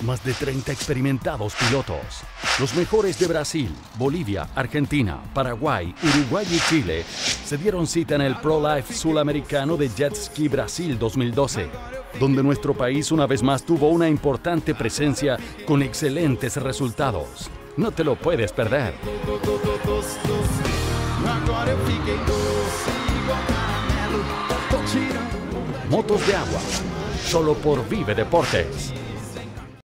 Más de 30 experimentados pilotos. Los mejores de Brasil, Bolivia, Argentina, Paraguay, Uruguay y Chile se dieron cita en el Pro Life Sudamericano de Jet Ski Brasil 2012, donde nuestro país una vez más tuvo una importante presencia con excelentes resultados. No te lo puedes perder. Motos de agua, solo por Vive Deportes.